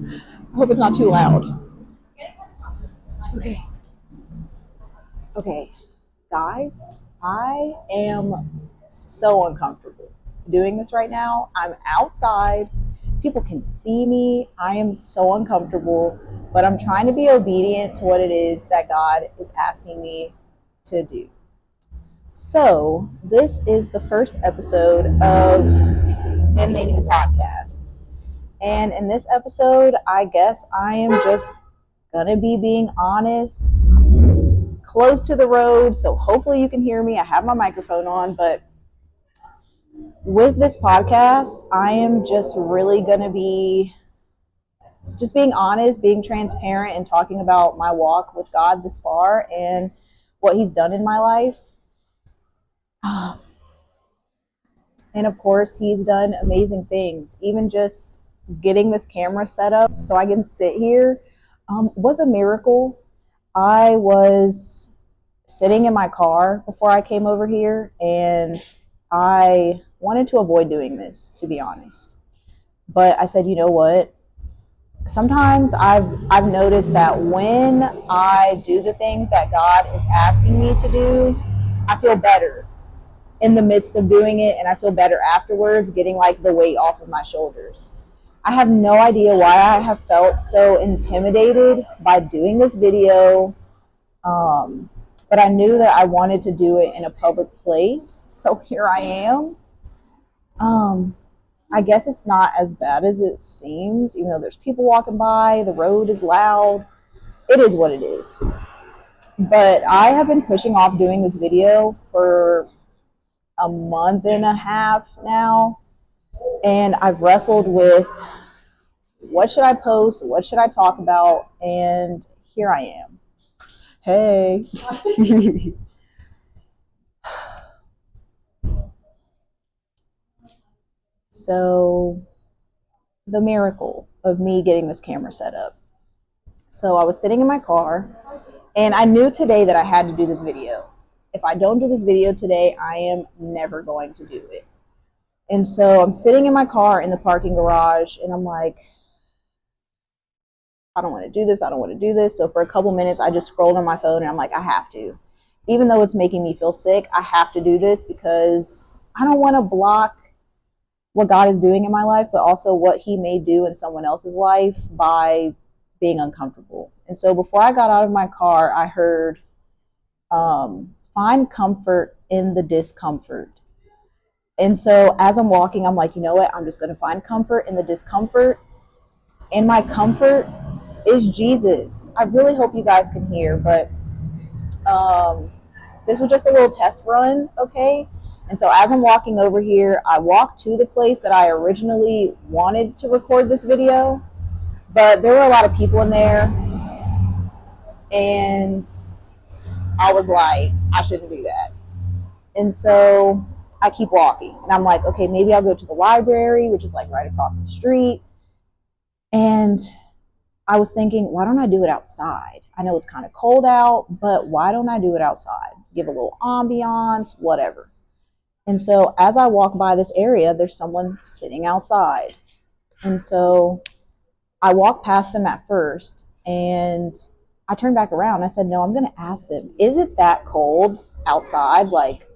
I hope it's not too loud. Okay. Okay, guys, I am so uncomfortable doing this right now. I'm outside. People can see me. I am so uncomfortable, but I'm trying to be obedient to what it is that God is asking me to do. So, this is the first episode of In the New Podcast. And in this episode, I guess I am just gonna be being honest, close to the road, so hopefully you can hear me. I have my microphone on, but with this podcast, I am just really going to be just being honest, being transparent, and talking about my walk with God this far and what He's done in my life. And of course, He's done amazing things. Even just getting this camera set up so I can sit here was a miracle. I was sitting in my car before I came over here, and I wanted to avoid doing this, to be honest. But I said, you know what? Sometimes I've noticed that when I do the things that God is asking me to do, I feel better in the midst of doing it, and I feel better afterwards, getting like the weight off of my shoulders. I have no idea why I have felt so intimidated by doing this video. But I knew that I wanted to do it in a public place, so here I am. I guess it's not as bad as it seems, even though there's people walking by, the road is loud. It is what it is. But I have been pushing off doing this video for a month and a half now, and I've wrestled with what should I post, what should I talk about, and here I am. Hey. So, the miracle of me getting this camera set up. So, I was sitting in my car, and I knew today that I had to do this video. If I don't do this video today, I am never going to do it. And so, I'm sitting in my car in the parking garage, and I'm like, I don't want to do this. I don't want to do this. So, for a couple minutes, I just scrolled on my phone, and I'm like, I have to. Even though it's making me feel sick, I have to do this because I don't want to block what God is doing in my life, but also what He may do in someone else's life by being uncomfortable. And so before I got out of my car, I heard, find comfort in the discomfort. And so as I'm walking, I'm like, you know what? I'm just going to find comfort in the discomfort. And my comfort is Jesus. I really hope you guys can hear, but this was just a little test run, okay? And so as I'm walking over here, I walked to the place that I originally wanted to record this video, but there were a lot of people in there, and I was like, I shouldn't do that. And so I keep walking, and I'm like, okay, maybe I'll go to the library, which is like right across the street. And I was thinking, why don't I do it outside? I know it's kind of cold out, but why don't I do it outside? Give a little ambiance, whatever. And so as I walk by this area, there's someone sitting outside. And so I walked past them at first, and I turned back around. I said, no, I'm going to ask them, is it that cold outside? Like,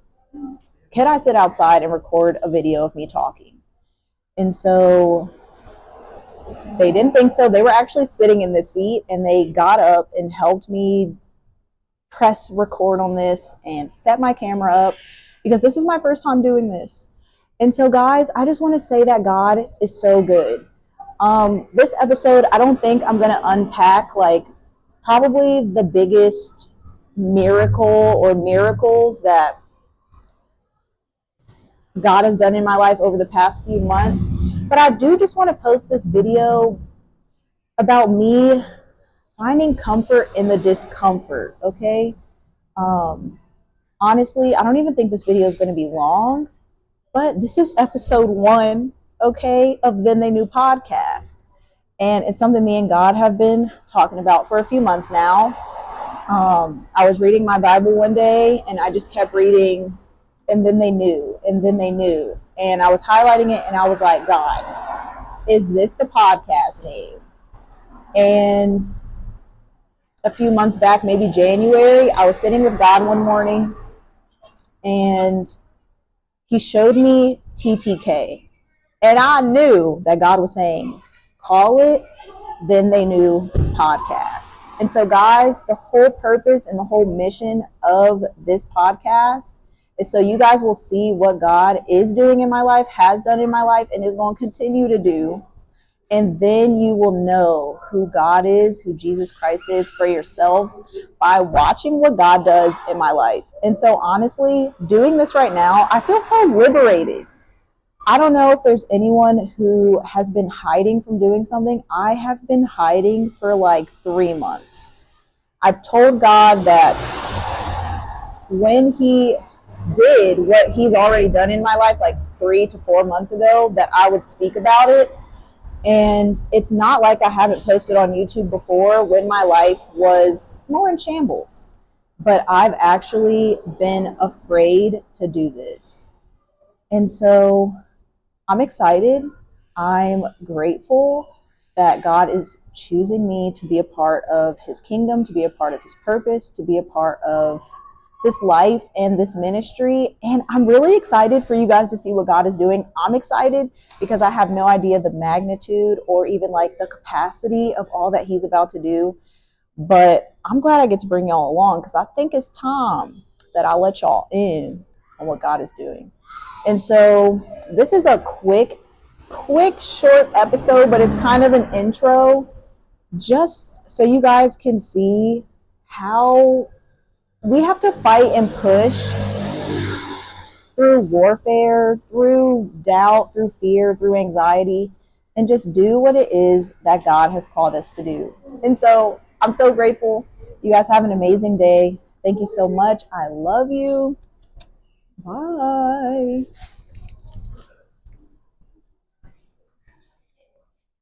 can I sit outside and record a video of me talking? And so they didn't think so. They were actually sitting in the seat, and they got up and helped me press record on this and set my camera up, because this is my first time doing this. And so, guys, I just want to say that God is so good. This episode, I don't think I'm going to unpack, like, probably the biggest miracle or miracles that God has done in my life over the past few months. But I do just want to post this video about me finding comfort in the discomfort, okay? Honestly, I don't even think this video is going to be long, but this is episode 1, okay, of Then They Knew podcast. And it's something me and God have been talking about for a few months now. I was reading my Bible one day, and I just kept reading, and then they knew, and then they knew. And I was highlighting it, and I was like, God, is this the podcast name? And a few months back, maybe January, I was sitting with God one morning and he showed me TTK. And I knew that God was saying, call it, then they knew podcast. And so, guys, the whole purpose and the whole mission of this podcast is so you guys will see what God is doing in my life, has done in my life, and is going to continue to do. And then you will know who God is, who Jesus Christ is for yourselves by watching what God does in my life. And so, honestly, doing this right now, I feel so liberated. I don't know if there's anyone who has been hiding from doing something. I have been hiding for like 3 months. I've told God that when he did what he's already done in my life, like 3 to 4 months ago, that I would speak about it. And it's not like I haven't posted on YouTube before when my life was more in shambles. But I've actually been afraid to do this. And so I'm excited. I'm grateful that God is choosing me to be a part of his kingdom, to be a part of his purpose, to be a part of this life and this ministry. And I'm really excited for you guys to see what God is doing. I'm excited because I have no idea the magnitude or even like the capacity of all that he's about to do. But I'm glad I get to bring y'all along because I think it's time that I let y'all in on what God is doing. And so this is a quick, short episode, but it's kind of an intro just so you guys can see how we have to fight and push through warfare, through doubt, through fear, through anxiety, and just do what it is that God has called us to do. And so I'm so grateful. You guys have an amazing day. Thank you so much. I love you. Bye.